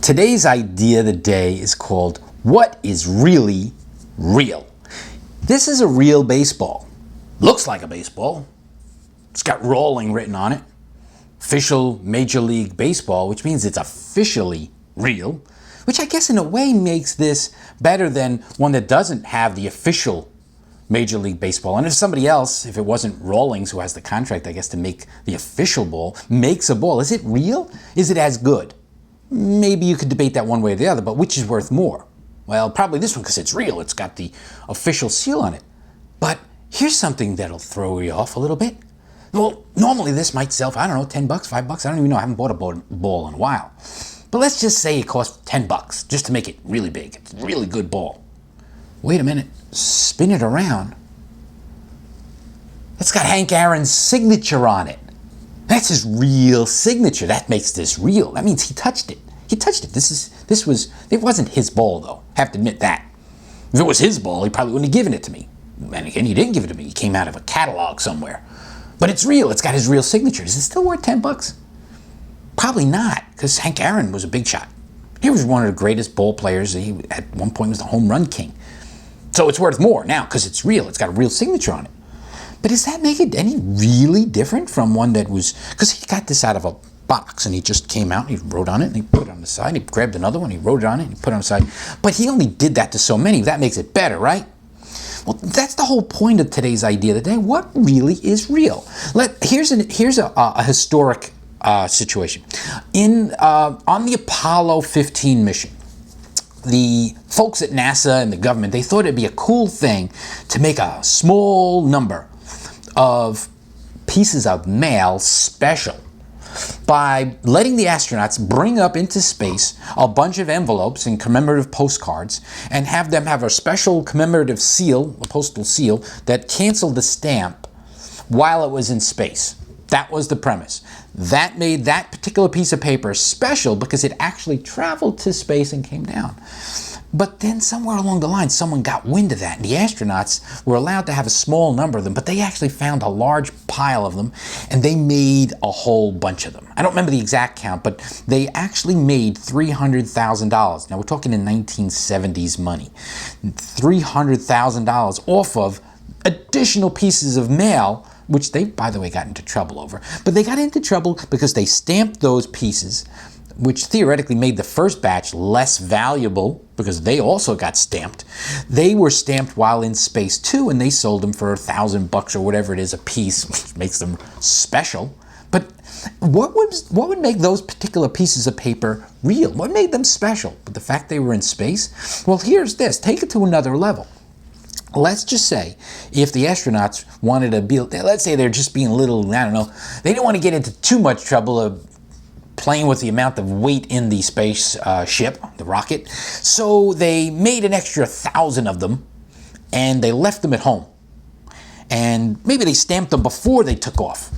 Today's idea of the day is called, what is really real? This is a real baseball. Looks like a baseball. It's got rolling written on it. Official Major League Baseball, which means it's officially real, which I guess in a way makes this better than one that doesn't have the official Major League Baseball. And if somebody else, if it wasn't Rawlings who has the contract, I guess, to make the official ball, makes a ball, is it real? Is it as good? Maybe you could debate that one way or the other, but which is worth more? Well, probably this one because it's real. It's got the official seal on it. But here's something that'll throw you off a little bit. Well, normally this might sell for, I don't know, $10, $5. I don't even know. I haven't bought a ball in a while. But let's just say it costs $10 just to make it really big. It's a really good ball. Wait a minute. Spin it around. It's got Hank Aaron's signature on it. That's his real signature. That makes this real. That means he touched it. He touched it. It wasn't his ball, though. Have to admit that. If it was his ball, he probably wouldn't have given it to me. And again, he didn't give it to me. He came out of a catalog somewhere. But it's real. It's got his real signature. Is it still worth $10? Probably not, because Hank Aaron was a big shot. He was one of the greatest ball players. He, at one point, was the home run king. So it's worth more now, because it's real. It's got a real signature on it. But does that make it any really different from one that was, because he got this out of a box and he just came out and he wrote on it and he put it on the side. He grabbed another one, he wrote it on it and he put it on the side. But he only did that to so many. That makes it better, right? Well, that's the whole point of today's idea of the day. What really is real? Here's a historic situation. On the Apollo 15 mission, the folks at NASA and the government, they thought it'd be a cool thing to make a small number of pieces of mail special by letting the astronauts bring up into space a bunch of envelopes and commemorative postcards and have them have a special commemorative seal, a postal seal, that canceled the stamp while it was in space. That was the premise. That made that particular piece of paper special because it actually traveled to space and came down. But then somewhere along the line, someone got wind of that, and the astronauts were allowed to have a small number of them, but they actually found a large pile of them, and they made a whole bunch of them. I don't remember the exact count, but they actually made $300,000. Now, we're talking in 1970s money. $300,000 off of additional pieces of mail, which they, by the way, got into trouble over. But they got into trouble because they stamped those pieces, which theoretically made the first batch less valuable because they also got stamped. They were stamped while in space too, and they sold them for $1,000 or whatever it is a piece, which makes them special. But what would make those particular pieces of paper real? What made them special? But the fact they were in space? Well, here's this. Take it to another level. Let's just say if the astronauts wanted to be, let's say they're just being a little, I don't know, they didn't want to get into too much trouble of playing with the amount of weight in the space ship, the rocket. So they made an extra 1,000 of them and they left them at home. And maybe they stamped them before they took off.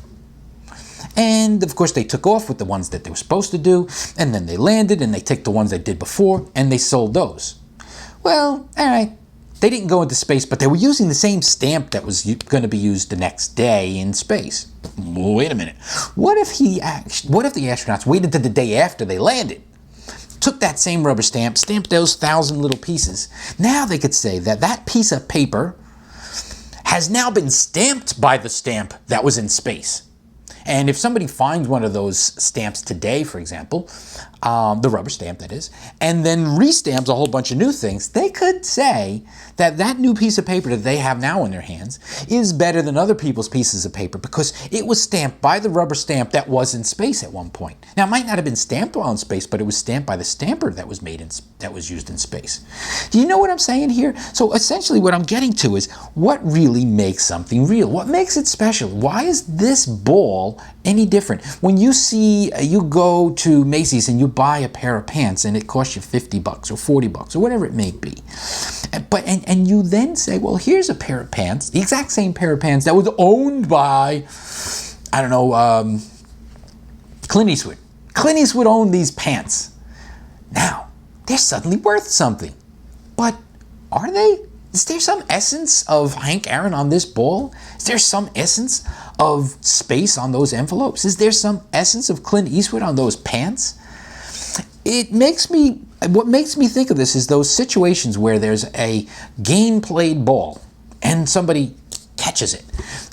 And of course they took off with the ones that they were supposed to do, and then they landed and they took the ones they did before and they sold those. Well, all right. They didn't go into space, but they were using the same stamp that was going to be used the next day in space. Wait a minute. What if the astronauts waited to the day after they landed, took that same rubber stamp, stamped those 1,000 little pieces? Now they could say that that piece of paper has now been stamped by the stamp that was in space. And if somebody finds one of those stamps today, for example, the rubber stamp that is, and then restamps a whole bunch of new things, they could say that that new piece of paper that they have now in their hands is better than other people's pieces of paper because it was stamped by the rubber stamp that was in space at one point. Now, it might not have been stamped while in space, but it was stamped by the stamper that was used in space. Do you know what I'm saying here? So essentially what I'm getting to is what really makes something real? What makes it special? Why is this ball any different? When you go to Macy's and you buy a pair of pants and it costs you $50 or $40 or whatever it may be, and you then say, well, here's a pair of pants, the exact same pair of pants that was owned by, I don't know, Clint Eastwood. Clint Eastwood owned these pants. Now, they're suddenly worth something. But are they? Is there some essence of Hank Aaron on this ball? Is there some essence of space on those envelopes? Is there some essence of Clint Eastwood on those pants? what makes me think of this is those situations where there's a game played ball and somebody catches it.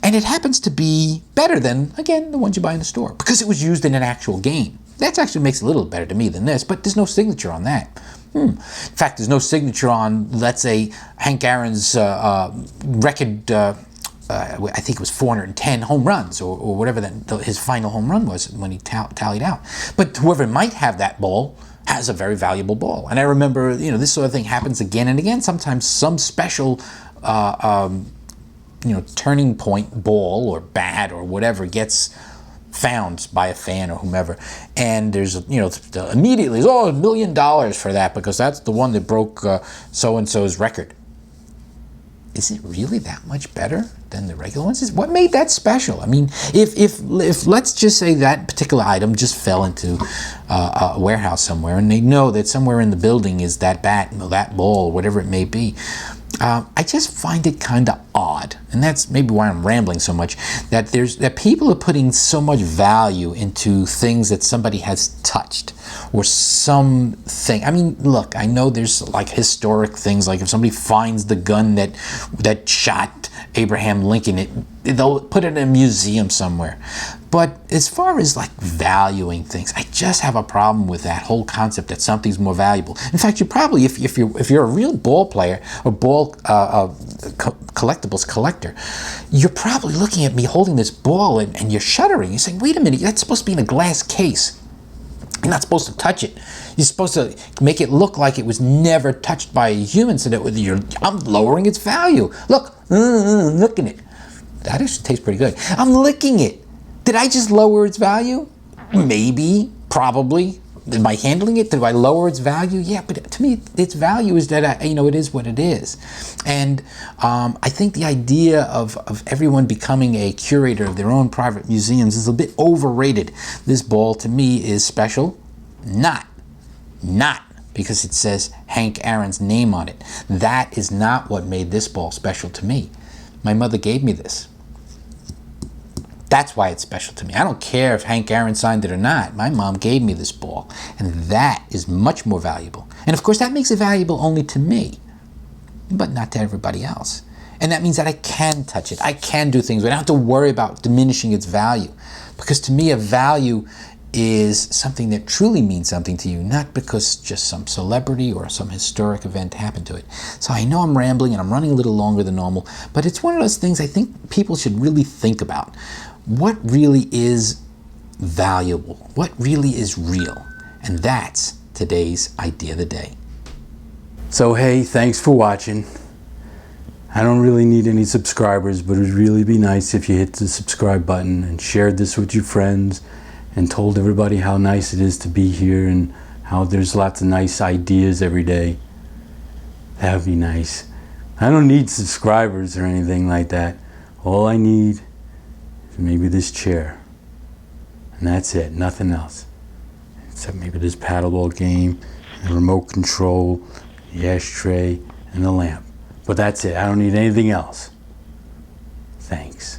And it happens to be better than, again, the ones you buy in the store because it was used in an actual game. That actually makes it a little better to me than this, but there's no signature on that. In fact, there's no signature on, let's say, Hank Aaron's record, I think it was 410 home runs or whatever his final home run was when he tallied out. But whoever might have that ball has a very valuable ball. And I remember, this sort of thing happens again and again. Sometimes some special turning point ball or bat or whatever gets found by a fan or whomever, and there's immediately $1 million for that because that's the one that broke so-and-so's record. Is it really that much better than the regular ones? What made that special? I mean, if let's just say that particular item just fell into a warehouse somewhere, and they know that somewhere in the building is that bat, that ball, whatever it may be. I just find it kind of odd, and that's maybe why I'm rambling so much, that people are putting so much value into things that somebody has touched or something. I mean, look, I know there's like historic things, like if somebody finds the gun that shot Abraham Lincoln, they'll put it in a museum somewhere. But as far as like valuing things, I just have a problem with that whole concept that something's more valuable. In fact, you probably, if you're a real ball player or ball collectibles collector, you're probably looking at me holding this ball and you're shuddering. You're saying, wait a minute, that's supposed to be in a glass case. You're not supposed to touch it. You're supposed to make it look like it was never touched by a human, so that I'm lowering its value. Look, I'm licking it. That actually tastes pretty good. I'm licking it. Did I just lower its value? Maybe, probably. By handling it, did I lower its value? Yeah, but to me, its value is that it is what it is. And I think the idea of everyone becoming a curator of their own private museums is a bit overrated. This ball to me is special, not because it says Hank Aaron's name on it. That is not what made this ball special to me. My mother gave me this. That's why it's special to me. I don't care if Hank Aaron signed it or not. My mom gave me this ball, and that is much more valuable. And of course, that makes it valuable only to me, but not to everybody else. And that means that I can touch it. I can do things, but I don't have to worry about diminishing its value. Because to me, a value is something that truly means something to you, not because just some celebrity or some historic event happened to it. So I know I'm rambling and I'm running a little longer than normal, but it's one of those things I think people should really think about. What really is valuable? What really is real? And that's today's Idea of the Day. So hey, thanks for watching. I don't really need any subscribers, but it would really be nice if you hit the subscribe button and shared this with your friends and told everybody how nice it is to be here and how there's lots of nice ideas every day. That would be nice. I don't need subscribers or anything like that. All I need is maybe this chair. And that's it, nothing else. Except maybe this paddleball game, the remote control, the ashtray, and the lamp. But that's it, I don't need anything else. Thanks.